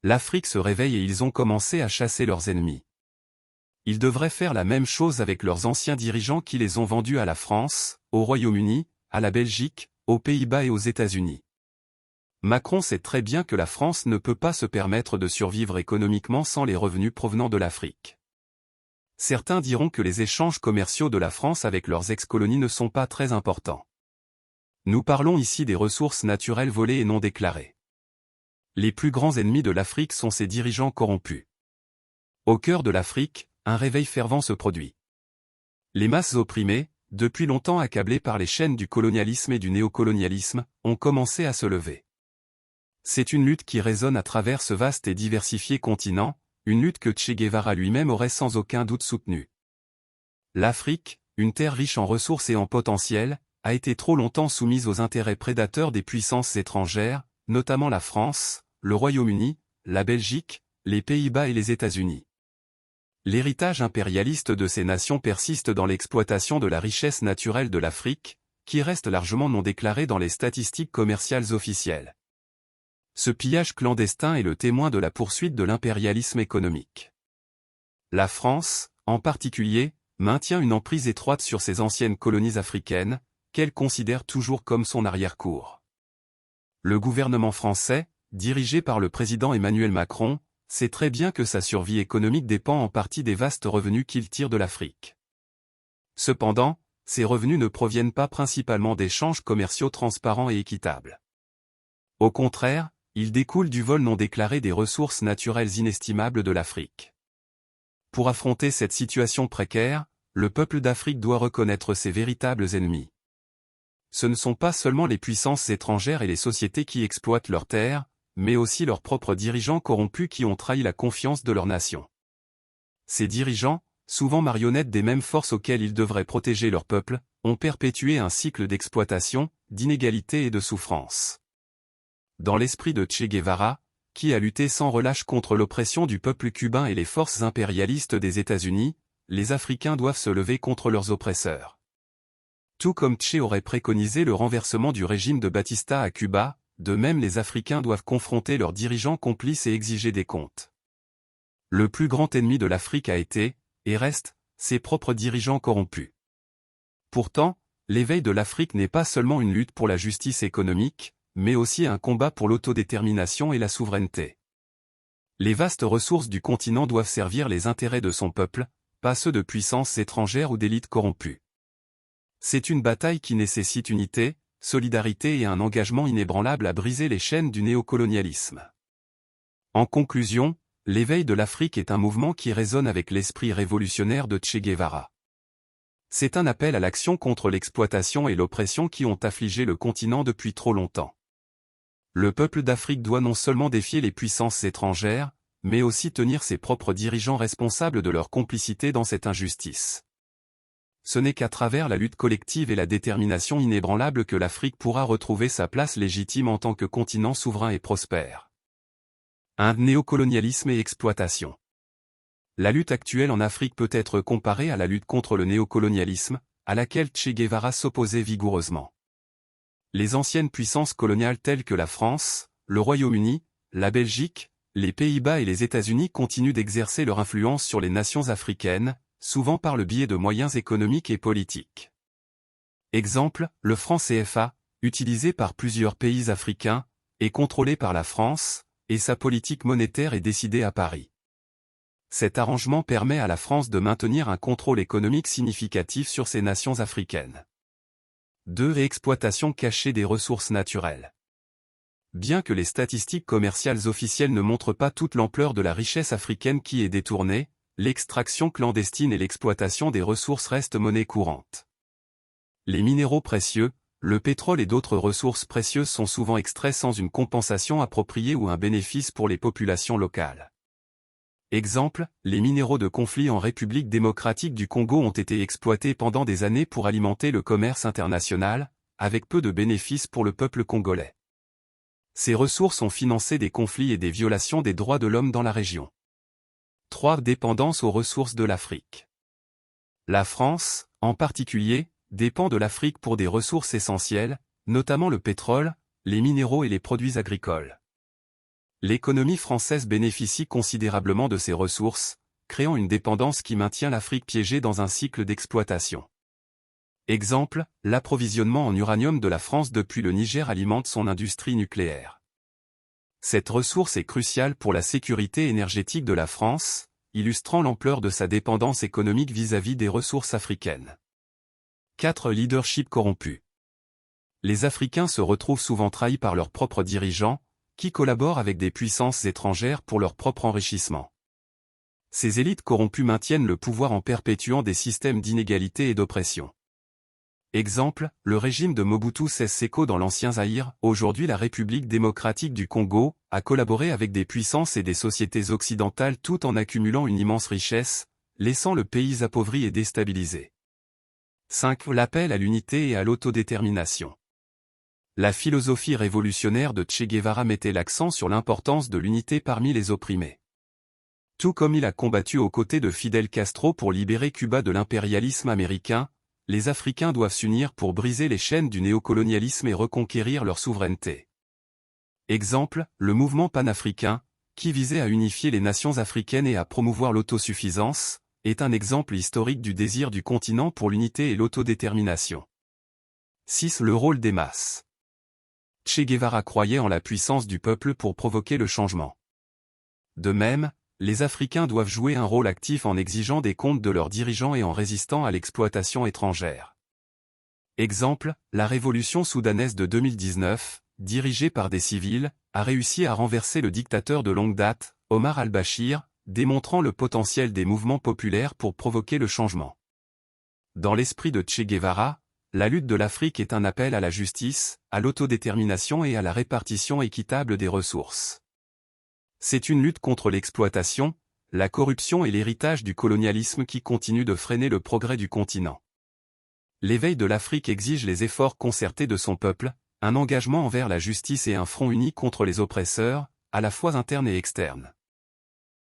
L'Afrique se réveille et ils ont commencé à chasser leurs ennemis. Ils devraient faire la même chose avec leurs anciens dirigeants qui les ont vendus à la France, au Royaume-Uni, à la Belgique, aux Pays-Bas et aux États-Unis. Macron sait très bien que la France ne peut pas se permettre de survivre économiquement sans les revenus provenant de l'Afrique. Certains diront que les échanges commerciaux de la France avec leurs ex-colonies ne sont pas très importants. Nous parlons ici des ressources naturelles volées et non déclarées. Les plus grands ennemis de l'Afrique sont ses dirigeants corrompus. Au cœur de l'Afrique, un réveil fervent se produit. Les masses opprimées, depuis longtemps accablées par les chaînes du colonialisme et du néocolonialisme, ont commencé à se lever. C'est une lutte qui résonne à travers ce vaste et diversifié continent, une lutte que Che Guevara lui-même aurait sans aucun doute soutenue. L'Afrique, une terre riche en ressources et en potentiel, a été trop longtemps soumise aux intérêts prédateurs des puissances étrangères, notamment la France, le Royaume-Uni, la Belgique, les Pays-Bas et les États-Unis. L'héritage impérialiste de ces nations persiste dans l'exploitation de la richesse naturelle de l'Afrique, qui reste largement non déclarée dans les statistiques commerciales officielles. Ce pillage clandestin est le témoin de la poursuite de l'impérialisme économique. La France, en particulier, maintient une emprise étroite sur ses anciennes colonies africaines, qu'elle considère toujours comme son arrière-cour. Le gouvernement français, dirigé par le président Emmanuel Macron, sait très bien que sa survie économique dépend en partie des vastes revenus qu'il tire de l'Afrique. Cependant, ces revenus ne proviennent pas principalement d'échanges commerciaux transparents et équitables. Au contraire, ils découlent du vol non déclaré des ressources naturelles inestimables de l'Afrique. Pour affronter cette situation précaire, le peuple d'Afrique doit reconnaître ses véritables ennemis. Ce ne sont pas seulement les puissances étrangères et les sociétés qui exploitent leurs terres, mais aussi leurs propres dirigeants corrompus qui ont trahi la confiance de leur nation. Ces dirigeants, souvent marionnettes des mêmes forces auxquelles ils devraient protéger leur peuple, ont perpétué un cycle d'exploitation, d'inégalité et de souffrance. Dans l'esprit de Che Guevara, qui a lutté sans relâche contre l'oppression du peuple cubain et les forces impérialistes des États-Unis, les Africains doivent se lever contre leurs oppresseurs. Tout comme Che aurait préconisé le renversement du régime de Batista à Cuba, de même les Africains doivent confronter leurs dirigeants complices et exiger des comptes. Le plus grand ennemi de l'Afrique a été, et reste, ses propres dirigeants corrompus. Pourtant, l'éveil de l'Afrique n'est pas seulement une lutte pour la justice économique, mais aussi un combat pour l'autodétermination et la souveraineté. Les vastes ressources du continent doivent servir les intérêts de son peuple, pas ceux de puissances étrangères ou d'élites corrompues. C'est une bataille qui nécessite unité, solidarité et un engagement inébranlable à briser les chaînes du néocolonialisme. En conclusion, l'éveil de l'Afrique est un mouvement qui résonne avec l'esprit révolutionnaire de Che Guevara. C'est un appel à l'action contre l'exploitation et l'oppression qui ont affligé le continent depuis trop longtemps. Le peuple d'Afrique doit non seulement défier les puissances étrangères, mais aussi tenir ses propres dirigeants responsables de leur complicité dans cette injustice. Ce n'est qu'à travers la lutte collective et la détermination inébranlable que l'Afrique pourra retrouver sa place légitime en tant que continent souverain et prospère. Un néocolonialisme et exploitation. La lutte actuelle en Afrique peut être comparée à la lutte contre le néocolonialisme, à laquelle Che Guevara s'opposait vigoureusement. Les anciennes puissances coloniales telles que la France, le Royaume-Uni, la Belgique, les Pays-Bas et les États-Unis continuent d'exercer leur influence sur les nations africaines, souvent par le biais de moyens économiques et politiques. Exemple, le franc CFA, utilisé par plusieurs pays africains, est contrôlé par la France, et sa politique monétaire est décidée à Paris. Cet arrangement permet à la France de maintenir un contrôle économique significatif sur ces nations africaines. 2. Exploitation cachée des ressources naturelles. Bien que les statistiques commerciales officielles ne montrent pas toute l'ampleur de la richesse africaine qui est détournée, l'extraction clandestine et l'exploitation des ressources restent monnaie courante. Les minéraux précieux, le pétrole et d'autres ressources précieuses sont souvent extraits sans une compensation appropriée ou un bénéfice pour les populations locales. Exemple, les minéraux de conflit en République démocratique du Congo ont été exploités pendant des années pour alimenter le commerce international, avec peu de bénéfices pour le peuple congolais. Ces ressources ont financé des conflits et des violations des droits de l'homme dans la région. 3. Dépendance aux ressources de l'Afrique. La France, en particulier, dépend de l'Afrique pour des ressources essentielles, notamment le pétrole, les minéraux et les produits agricoles. L'économie française bénéficie considérablement de ces ressources, créant une dépendance qui maintient l'Afrique piégée dans un cycle d'exploitation. Exemple, l'approvisionnement en uranium de la France depuis le Niger alimente son industrie nucléaire. Cette ressource est cruciale pour la sécurité énergétique de la France, illustrant l'ampleur de sa dépendance économique vis-à-vis des ressources africaines. 4. Leadership corrompu. Les Africains se retrouvent souvent trahis par leurs propres dirigeants, qui collaborent avec des puissances étrangères pour leur propre enrichissement. Ces élites corrompues maintiennent le pouvoir en perpétuant des systèmes d'inégalité et d'oppression. Exemple, le régime de Mobutu Sese Seko dans l'ancien Zaïre, aujourd'hui la République démocratique du Congo, a collaboré avec des puissances et des sociétés occidentales tout en accumulant une immense richesse, laissant le pays appauvri et déstabilisé. 5. L'appel à l'unité et à l'autodétermination. La philosophie révolutionnaire de Che Guevara mettait l'accent sur l'importance de l'unité parmi les opprimés. Tout comme il a combattu aux côtés de Fidel Castro pour libérer Cuba de l'impérialisme américain, les Africains doivent s'unir pour briser les chaînes du néocolonialisme et reconquérir leur souveraineté. Exemple, le mouvement panafricain, qui visait à unifier les nations africaines et à promouvoir l'autosuffisance, est un exemple historique du désir du continent pour l'unité et l'autodétermination. 6. Le rôle des masses. Che Guevara croyait en la puissance du peuple pour provoquer le changement. De même, les Africains doivent jouer un rôle actif en exigeant des comptes de leurs dirigeants et en résistant à l'exploitation étrangère. Exemple, la révolution soudanaise de 2019, dirigée par des civils, a réussi à renverser le dictateur de longue date, Omar al-Bashir, démontrant le potentiel des mouvements populaires pour provoquer le changement. Dans l'esprit de Che Guevara, la lutte de l'Afrique est un appel à la justice, à l'autodétermination et à la répartition équitable des ressources. C'est une lutte contre l'exploitation, la corruption et l'héritage du colonialisme qui continue de freiner le progrès du continent. L'éveil de l'Afrique exige les efforts concertés de son peuple, un engagement envers la justice et un front uni contre les oppresseurs, à la fois internes et externes.